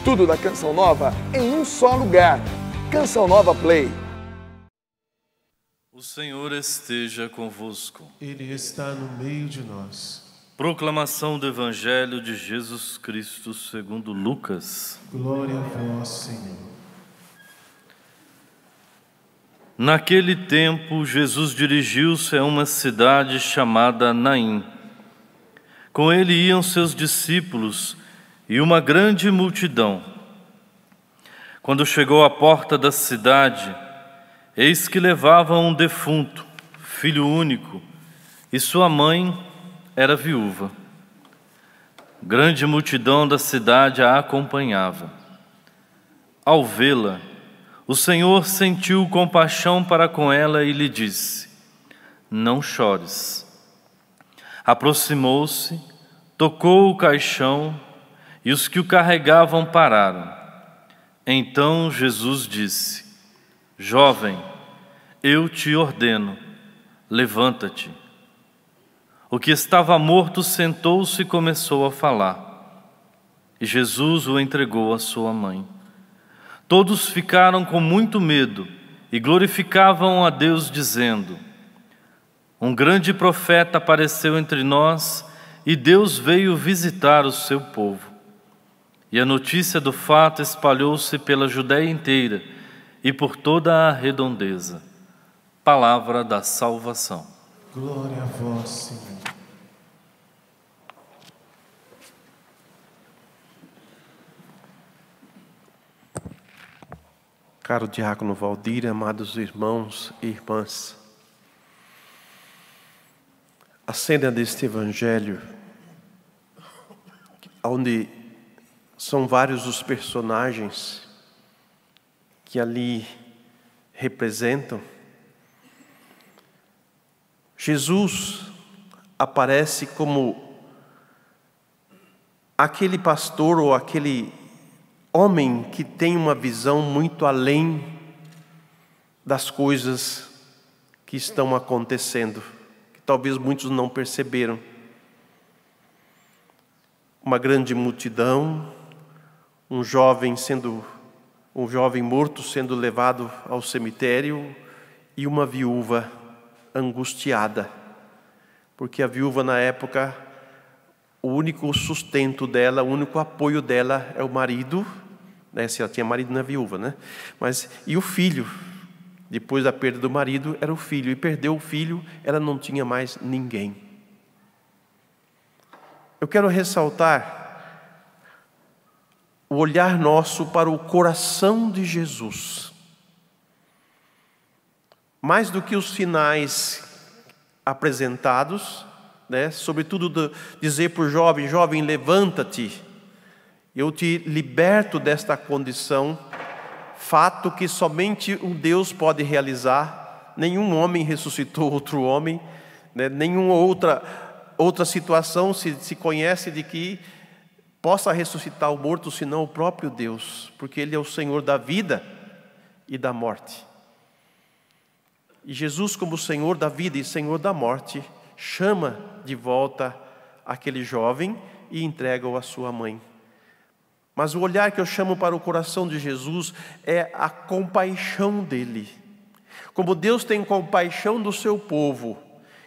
Tudo da Canção Nova em um só lugar. Canção Nova Play. O Senhor esteja convosco. Ele está no meio de nós. Proclamação do Evangelho de Jesus Cristo segundo Lucas. Glória a vós, Senhor. Naquele tempo, Jesus dirigiu-se a uma cidade chamada Naim. Com ele iam seus discípulos e uma grande multidão. Quando chegou à porta da cidade, eis que levavam um defunto, filho único, e sua mãe era viúva. Grande multidão da cidade a acompanhava. Ao vê-la, o Senhor sentiu compaixão para com ela e lhe disse: não chores. Aproximou-se, tocou o caixão e os que o carregavam pararam. Então Jesus disse: jovem, eu te ordeno, levanta-te. O que estava morto sentou-se e começou a falar. E Jesus o entregou à sua mãe. Todos ficaram com muito medo e glorificavam a Deus, dizendo: um grande profeta apareceu entre nós e Deus veio visitar o seu povo. E a notícia do fato espalhou-se pela Judéia inteira e por toda a redondeza. Palavra da salvação. Glória a vós, Senhor. Caro diácono Valdir, amados irmãos e irmãs, a cena deste evangelho, onde são vários os personagens que ali representam, Jesus aparece como aquele pastor ou aquele homem que tem uma visão muito além das coisas que estão acontecendo, que talvez muitos não perceberam. Uma grande multidão, um jovem morto sendo levado ao cemitério e uma viúva angustiada, porque a viúva na época, o único sustento dela, o único apoio dela é o marido, né? Se ela tinha marido, não é viúva, né? E o filho, depois da perda do marido, era o filho, e perdeu o filho, ela não tinha mais ninguém. Eu quero ressaltar o olhar nosso para o coração de Jesus. Mais do que os sinais apresentados, né? Sobretudo dizer para o jovem: jovem, levanta-te, eu te liberto desta condição, fato que somente um Deus pode realizar. Nenhum homem ressuscitou outro homem, né? Nenhuma outra situação se conhece de que possa ressuscitar o morto, senão o próprio Deus, porque Ele é o Senhor da vida e da morte. E Jesus, como Senhor da vida e Senhor da morte, chama de volta aquele jovem e entrega-o à sua mãe. Mas o olhar que eu chamo para o coração de Jesus é a compaixão dele. Como Deus tem compaixão do seu povo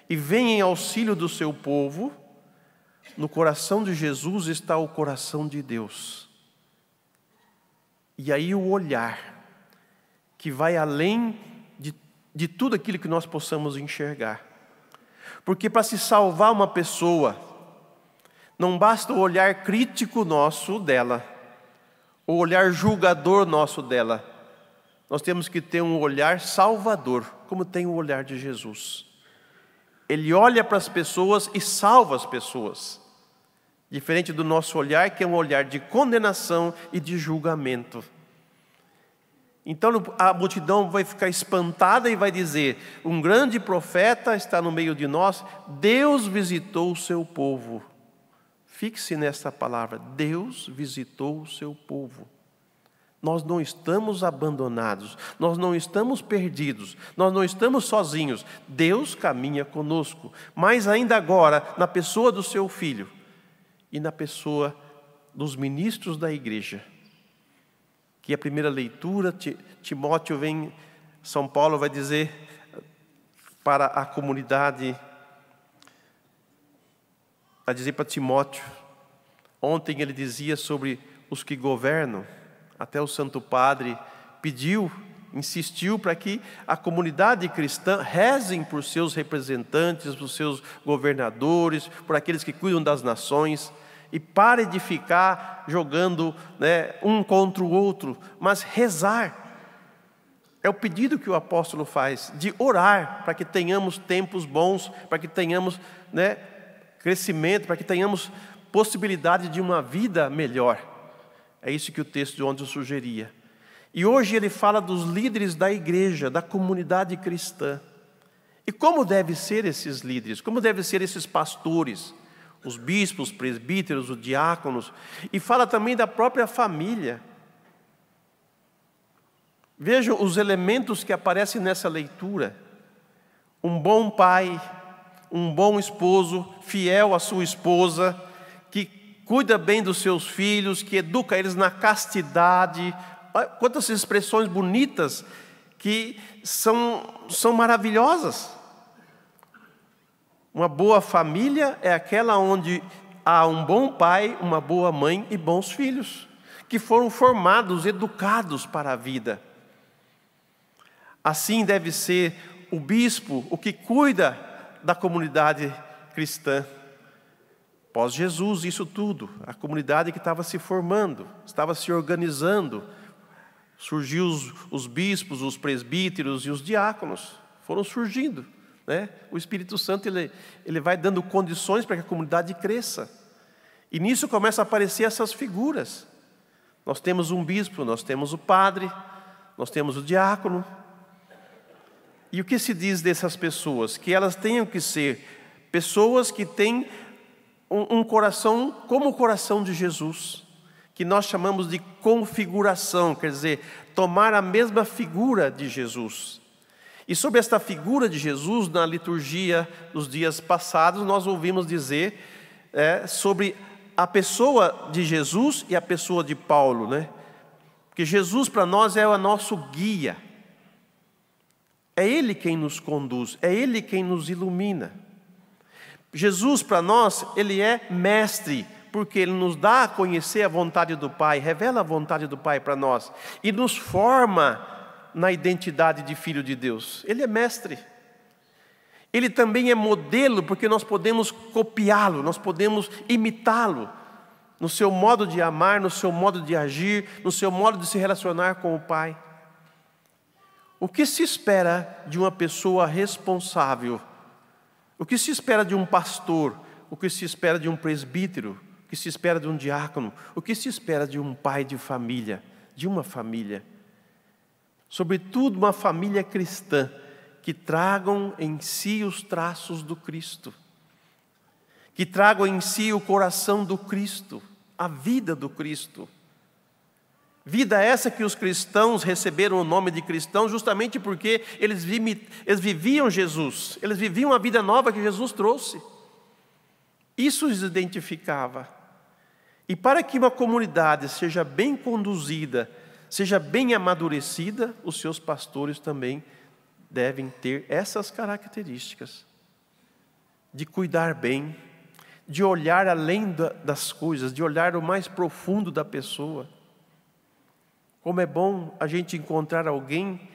e vem em auxílio do seu povo, no coração de Jesus está o coração de Deus. E aí o olhar que vai além de tudo aquilo que nós possamos enxergar. Porque para se salvar uma pessoa, não basta o olhar crítico nosso dela, o olhar julgador nosso dela. Nós temos que ter um olhar salvador, como tem o olhar de Jesus. Ele olha para as pessoas e salva as pessoas. Diferente do nosso olhar, que é um olhar de condenação e de julgamento. Então a multidão vai ficar espantada e vai dizer: um grande profeta está no meio de nós. Deus visitou o seu povo. Fixe nessa palavra: Deus visitou o seu povo. Nós não estamos abandonados, nós não estamos perdidos, nós não estamos sozinhos. Deus caminha conosco, mas ainda agora, na pessoa do seu Filho e na pessoa dos ministros da igreja, que a primeira leitura, Timóteo vem, São Paulo vai dizer para a comunidade, vai dizer para Timóteo, ontem ele dizia sobre os que governam, até o Santo Padre pediu, insistiu para que a comunidade cristã rezem por seus representantes, por seus governadores, por aqueles que cuidam das nações, e pare de ficar jogando, um contra o outro, mas rezar. É o pedido que o apóstolo faz, de orar, para que tenhamos tempos bons, para que tenhamos crescimento, para que tenhamos possibilidade de uma vida melhor. É isso que o texto de ontem sugeria. E hoje ele fala dos líderes da igreja, da comunidade cristã. E como devem ser esses líderes? Como devem ser esses pastores? Os bispos, os presbíteros, os diáconos. E fala também da própria família. Vejam os elementos que aparecem nessa leitura. Um bom pai, um bom esposo, fiel à sua esposa, que cuida bem dos seus filhos, que educa eles na castidade. Quantas expressões bonitas que são maravilhosas. Uma boa família é aquela onde há um bom pai, uma boa mãe e bons filhos, que foram formados, educados para a vida. Assim deve ser o bispo, o que cuida da comunidade cristã. Pós-Jesus, isso tudo, a comunidade que estava se formando, estava se organizando, surgiu os bispos, os presbíteros e os diáconos, foram surgindo. O Espírito Santo ele vai dando condições para que a comunidade cresça. E nisso começam a aparecer essas figuras. Nós temos um bispo, nós temos o padre, nós temos o diácono. E o que se diz dessas pessoas? Que elas tenham que ser pessoas que têm um coração como o coração de Jesus, que nós chamamos de configuração, quer dizer, tomar a mesma figura de Jesus. E sobre esta figura de Jesus, na liturgia dos dias passados, nós ouvimos dizer sobre a pessoa de Jesus e a pessoa de Paulo, Porque Jesus para nós é o nosso guia. É Ele quem nos conduz, é Ele quem nos ilumina. Jesus para nós, Ele é mestre, porque Ele nos dá a conhecer a vontade do Pai, revela a vontade do Pai para nós, e nos forma na identidade de Filho de Deus. Ele é mestre. Ele também é modelo, porque nós podemos copiá-lo, nós podemos imitá-lo, no seu modo de amar, no seu modo de agir, no seu modo de se relacionar com o Pai. O que se espera de uma pessoa responsável? O que se espera de um pastor? O que se espera de um presbítero? O que se espera de um diácono? O que se espera de um pai de família? De uma família? Sobretudo uma família cristã, que tragam em si os traços do Cristo, que tragam em si o coração do Cristo, a vida do Cristo. Vida essa que os cristãos receberam o nome de cristãos justamente porque eles viviam Jesus, eles viviam a vida nova que Jesus trouxe. Isso os identificava. E para que uma comunidade seja bem conduzida, seja bem amadurecida, os seus pastores também devem ter essas características. De cuidar bem, de olhar além das coisas, de olhar o mais profundo da pessoa. Como é bom a gente encontrar alguém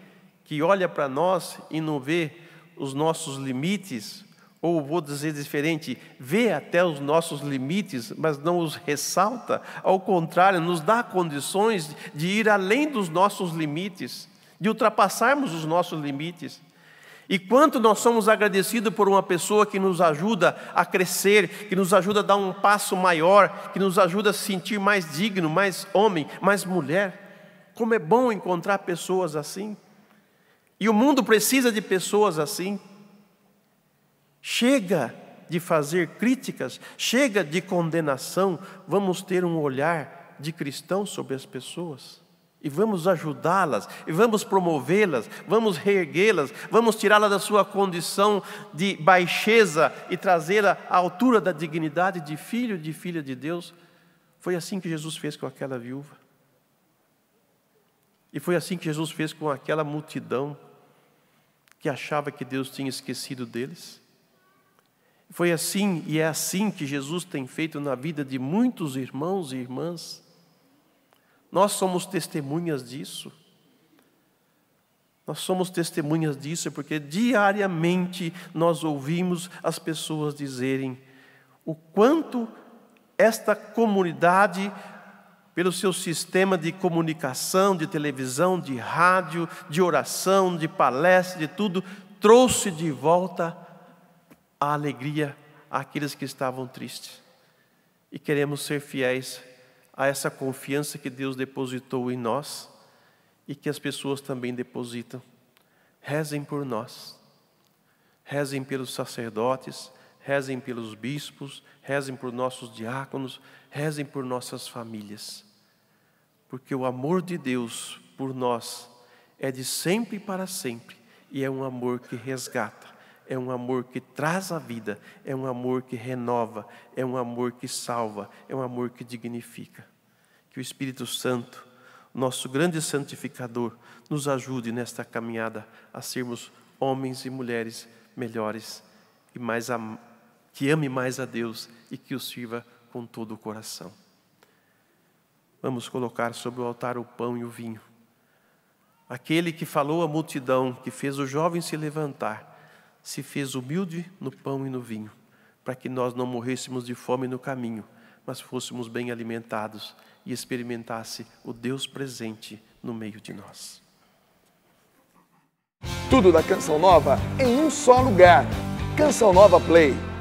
que olha para nós e não vê os nossos limites, ou vou dizer diferente, vê até os nossos limites, mas não os ressalta. Ao contrário, nos dá condições de ir além dos nossos limites, de ultrapassarmos os nossos limites. E quanto nós somos agradecidos por uma pessoa que nos ajuda a crescer, que nos ajuda a dar um passo maior, que nos ajuda a se sentir mais digno, mais homem, mais mulher. Como é bom encontrar pessoas assim. E o mundo precisa de pessoas assim. Chega de fazer críticas, chega de condenação, vamos ter um olhar de cristão sobre as pessoas. E vamos ajudá-las, e vamos promovê-las, vamos reerguê-las, vamos tirá-las da sua condição de baixeza e trazê-la à altura da dignidade de filho, de filha de Deus. Foi assim que Jesus fez com aquela viúva. E foi assim que Jesus fez com aquela multidão que achava que Deus tinha esquecido deles. Foi assim e é assim que Jesus tem feito na vida de muitos irmãos e irmãs. Nós somos testemunhas disso. Nós somos testemunhas disso porque diariamente nós ouvimos as pessoas dizerem o quanto esta comunidade, pelo seu sistema de comunicação, de televisão, de rádio, de oração, de palestra, de tudo, trouxe de volta a alegria àqueles que estavam tristes. E queremos ser fiéis a essa confiança que Deus depositou em nós e que as pessoas também depositam. Rezem por nós, rezem pelos sacerdotes, rezem pelos bispos, rezem por nossos diáconos, rezem por nossas famílias. Porque o amor de Deus por nós é de sempre para sempre e é um amor que resgata, é um amor que traz a vida, é um amor que renova, é um amor que salva, é um amor que dignifica. Que o Espírito Santo, nosso grande santificador, nos ajude nesta caminhada a sermos homens e mulheres melhores e que ame mais a Deus e que o sirva com todo o coração. Vamos colocar sobre o altar o pão e o vinho. Aquele que falou à multidão, que fez o jovem se levantar, se fez humilde no pão e no vinho, para que nós não morrêssemos de fome no caminho, mas fôssemos bem alimentados e experimentasse o Deus presente no meio de nós. Tudo da Canção Nova em um só lugar. Canção Nova Play.